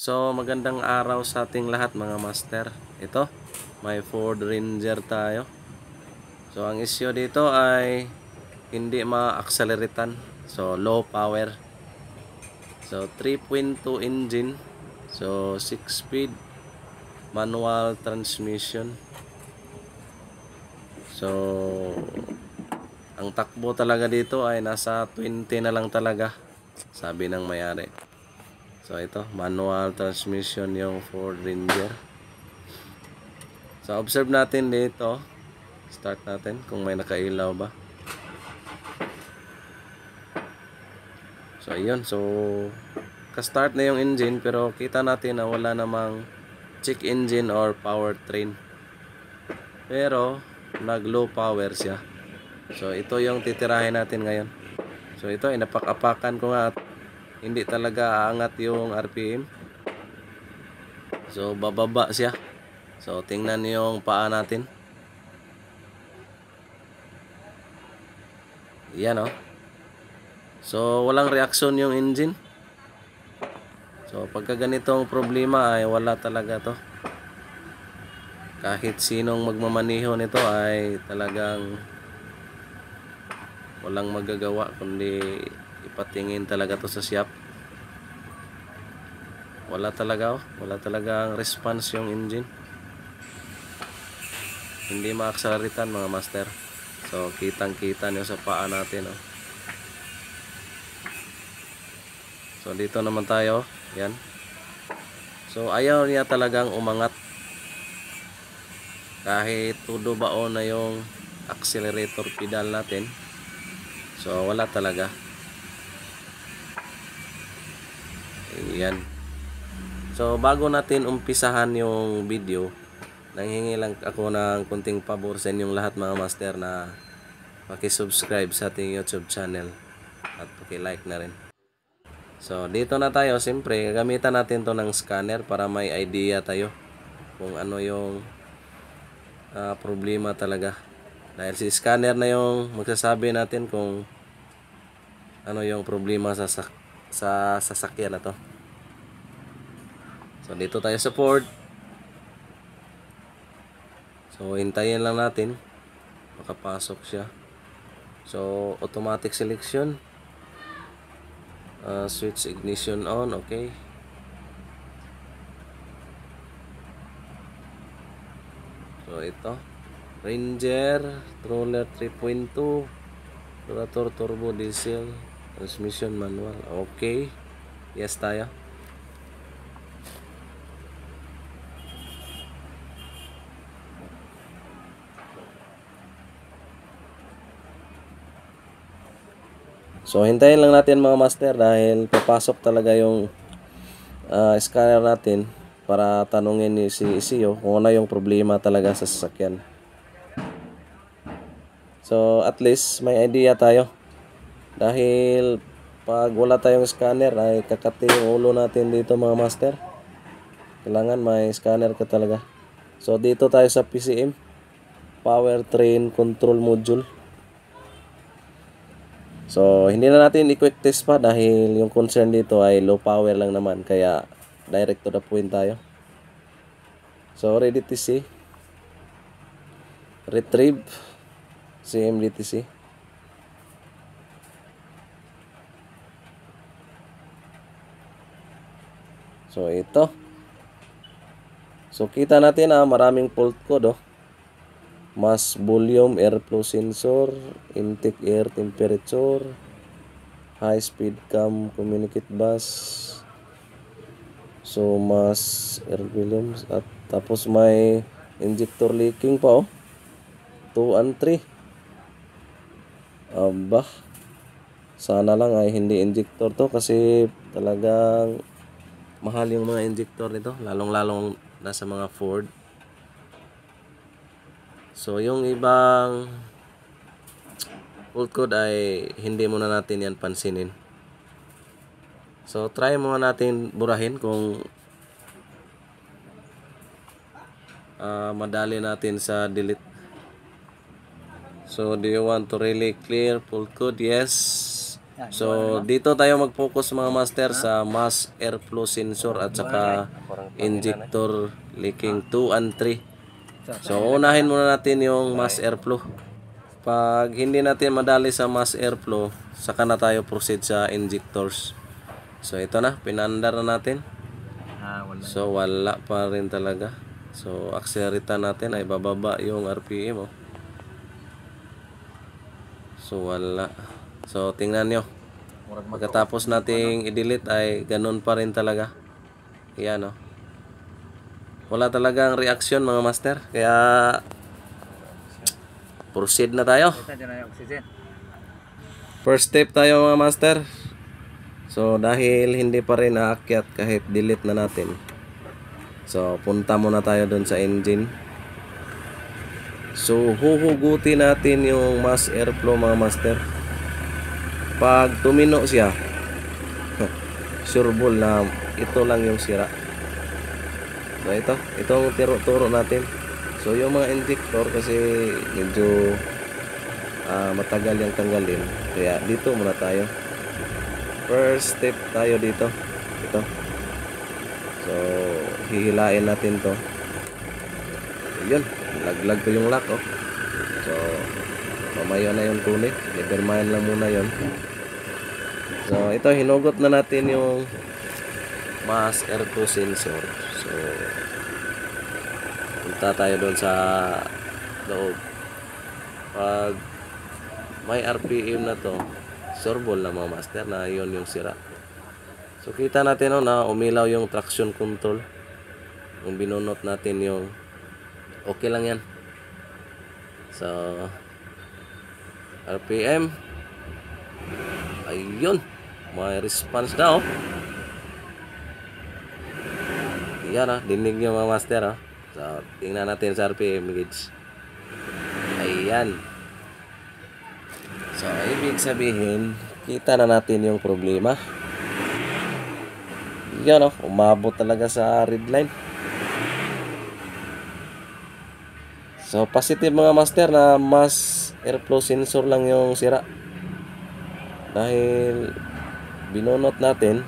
So, magandang araw sa ating lahat mga master. Ito, may Ford Ranger tayo. So, ang issue dito ay hindi ma-acceleratean. So, low power. So, 3.2 engine. So, 6 speed manual transmission. So, ang takbo talaga dito ay nasa 20 na lang talaga, sabi ng may-ari. So, ito, manual transmission yung Ford Ranger. So, observe natin dito. Start natin kung may nakailaw ba. So, ayun. So, ka-start na yung engine pero kita natin na wala namang check engine or powertrain. Pero, nag-low power siya. So, ito yung titirahin natin ngayon. So, ito, inapak-apakan ko nga at hindi talaga aangat yung RPM. So, bababa siya. So, tingnan yung paa natin. Yan, oh. So, walang reaction yung engine. So, pagka ganitong problema ay wala talaga to. Kahit sinong magmamaniho nito ay talagang walang magagawa kundi ipatingin talaga to sa shop. Wala talaga, oh. Wala talagang response yung engine. Hindi ma-acceleratean mga master. So, kitang-kita nyo sa paa natin, oh. So, dito naman tayo. Yan. So, ayaw niya talagang umangat. Kahit todo baon na yung accelerator pedal natin. So, wala talaga. Ayan. So, bago natin umpisahan yung video, nanghingi lang ako ng kunting pabor sa inyong lahat mga master na paki-subscribe sa ating YouTube channel at paki-like na rin. So, dito na tayo. Siyempre, gamitan natin to ng scanner para may idea tayo kung ano yung problema talaga. Dahil si scanner na yung magsasabi natin kung ano yung problema sa sasakyan na to. So, dito tayo sa Ford. So, hintayin lang natin makapasok siya. So, automatic selection. Switch ignition on. Okay. So, ito. Ranger. Troller 3.2. Durator turbo diesel. Transmission manual. Okay. Yes tayo. So, hintayin lang natin mga master dahil papasok talaga yung scanner natin para tanungin ni si ECU kung ano yung problema talaga sa sasakyan. So, at least may idea tayo. Dahil pag wala tayong scanner ay kakati yung ulo natin dito mga master. Kailangan may scanner ka talaga. So, dito tayo sa PCM. Powertrain Control Module. So, hindi na natin i-quick test pa dahil yung concern dito ay low power lang naman. Kaya, direct to the point tayo. So, ready TC. Retrieve. CMDTC. So, ito. So, kita natin maraming fault code, oh. Mass volume, airflow sensor, intake air temperature, high speed cam communicate bus. So, mass air volume at tapos may injector leaking pa, oh. 2 and 3. Aba. Sana lang ay hindi injector to kasi talagang mahal yung mga injector nito, lalong-lalong nasa mga Ford. So, yung ibang fault code ay hindi muna natin yan pansinin. So, try muna natin burahin kung madali natin sa delete. So, do you want to really clear fault code? Yes. So dito tayo mag-focus mga master sa mass airflow sensor at saka injector leaking 2 and 3. So unahin muna natin yung mass airflow. Pag hindi natin madali sa mass airflow, saka na tayo proceed sa injectors. So ito na, pinandar na natin. So wala pa rin talaga. So accelerate natin ay bababa yung RPM oh. So wala. So tingnan nyo. Pagkatapos nating i-delete ay ganun pa rin talaga. Yan oh. Wala talagang reaction mga master. Kaya proceed na tayo. First step tayo mga master. So dahil hindi pa rin naakyat kahit delete na natin. So punta muna tayo dun sa engine. So huhugutin natin yung mass airflow mga master. Pag tumino siya, sureball na ito lang yung sira. So itong turo natin. So yung mga injector kasi medyo matagal yung tanggalin. Kaya dito muna tayo. First step tayo dito. Ito. So hihilain natin to. Yun, laglag ko yung lock oh. So mamaya na yung tulik. Nevermind lang muna yon. So ito, hinugot na natin yung mass airflow sensor. So punta tayo doon sa loob. Pag may RPM na to, sureball na mga master na yon yung sira. So kita natin oh, na umilaw yung traction control. Kung binunot natin yung okay lang yan. So RPM, ayun, may response na oh. Yan ah, dinig nyo mga master ah. So tingnan natin sa RPM gauge. Ayan. So ibig sabihin, kita na natin yung problema. Yan oh, umabot talaga sa red line. So positive mga master na mass airflow sensor lang yung sira. Dahil binunot natin.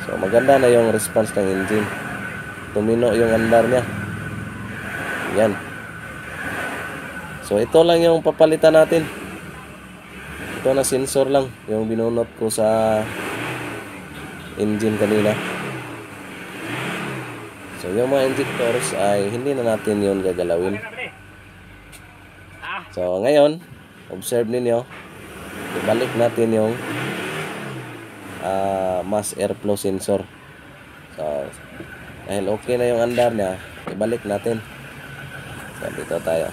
So maganda na yung response ng engine. Tumino yung andar niya. Yan. So ito lang yung papalitan natin. Ito na sensor lang yung binunot ko sa engine kanina. So yung mga injectors ay hindi na natin yun gagalawin. So ngayon, observe ninyo, ibalik natin yung mass airflow sensor. So dahil okay na yung andar niya, ibalik natin. So dito tayo.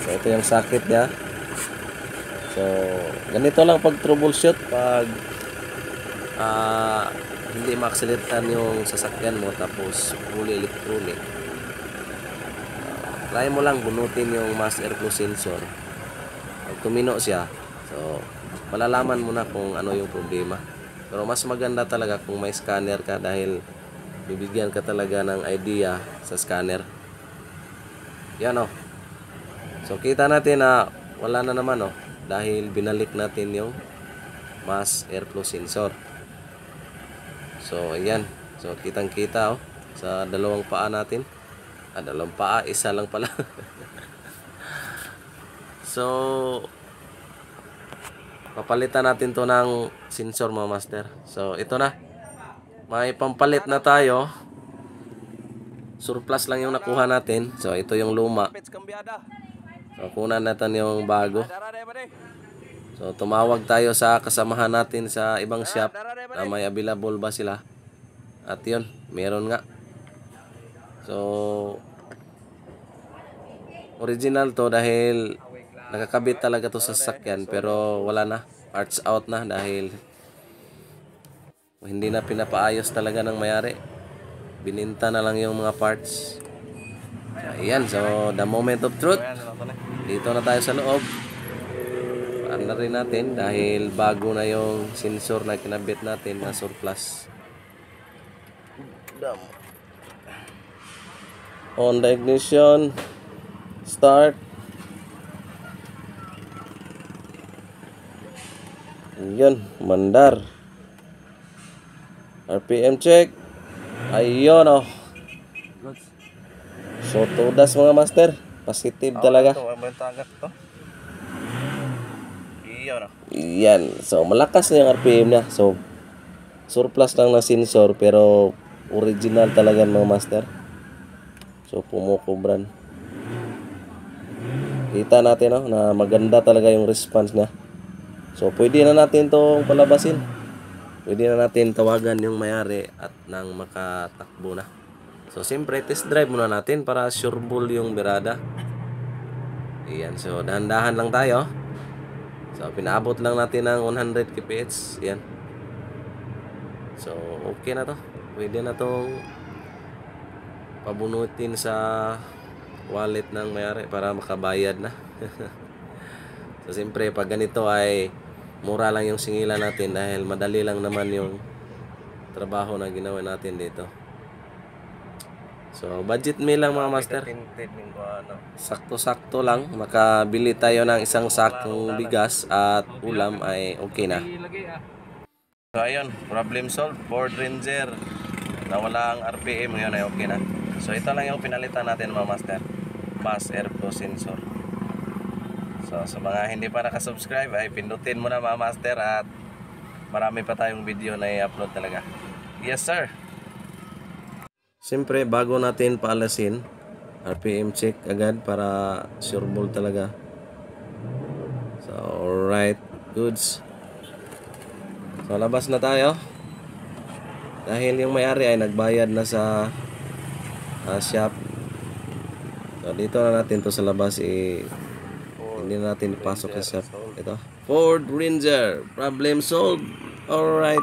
So ito yung socket niya. So ganito lang pag troubleshoot pag hindi ma-accelerate yung sasakyan mo tapos fully electronic. Try mo lang bunutin yung mass airflow sensor. Pag tumino siya, so malalaman mo na kung ano yung problema. Pero mas maganda talaga kung may scanner ka dahil bibigyan ka talaga ng idea sa scanner. Yan o. So kita natin na wala na naman o dahil binalik natin yung mass airflow sensor. So ayan. So kitang kita oh, sa dalawang paa natin. Dalawang paa, isa lang pala. So papalitan natin to ng sensor mga master. So ito na. May pampalit na tayo. Surplus lang yung nakuha natin. So ito yung luma. So kunan natin yung bago. So tumawag tayo sa kasamahan natin sa ibang shop na may available ba sila. At yun, meron nga. So original to dahil nakakabit talaga to sa sasakyan pero wala na. Parts out na dahil hindi na pinapaayos talaga ng mayari. Bininta na lang yung mga parts. So, ayan, so the moment of truth. Dito na tayo sa loob. Ano rin natin dahil bago na yung sensor na kinabit natin na surplus. On the ignition, start. Yun, mandar. RPM check. Ayun oh. So tudas mga master. Positive talaga. Yan. So malakas na yung RPM niya. So surplus lang na sensor pero original talaga mga master. So pumukubran. Kita natin no, na maganda talaga yung response niya. So pwede na natin tong palabasin. Pwede na natin tawagan yung may-ari at nang makatakbo na. So siyempre test drive muna natin para sure bull yung birada. Ayan, so dahan-dahan lang tayo. So pinaabot lang natin ng 100 kph. Ayan. So okay na to. Pwede na tong pabunutin sa wallet ng may-ari para makabayad na. So siyempre pag ganito ay mura lang yung singilan natin dahil madali lang naman yung trabaho na ginawa natin dito. So budget meal lang mga master. Sakto-sakto lang. Makabili tayo ng isang sakong bigas at ulam ay okay na. So ayun, problem solved. Ford Ranger na walang RPM, yun ay okay na. So ito lang yung pinalitan natin mga master. Mass airflow sensor. So sa mga hindi pa nakasubscribe ay pindutin mo na mga master at marami pa tayong video na i-upload talaga. Yes sir. Siyempre bago natin paalasin, RPM check agad para sure ball talaga. So alright, goods. So labas na tayo. Dahil yung may-ari ay nagbayad na sa shop. So dito na natin to sa labas hindi na natin ipasok sa shop. Ito, Ford Ranger, problem solved. Alright.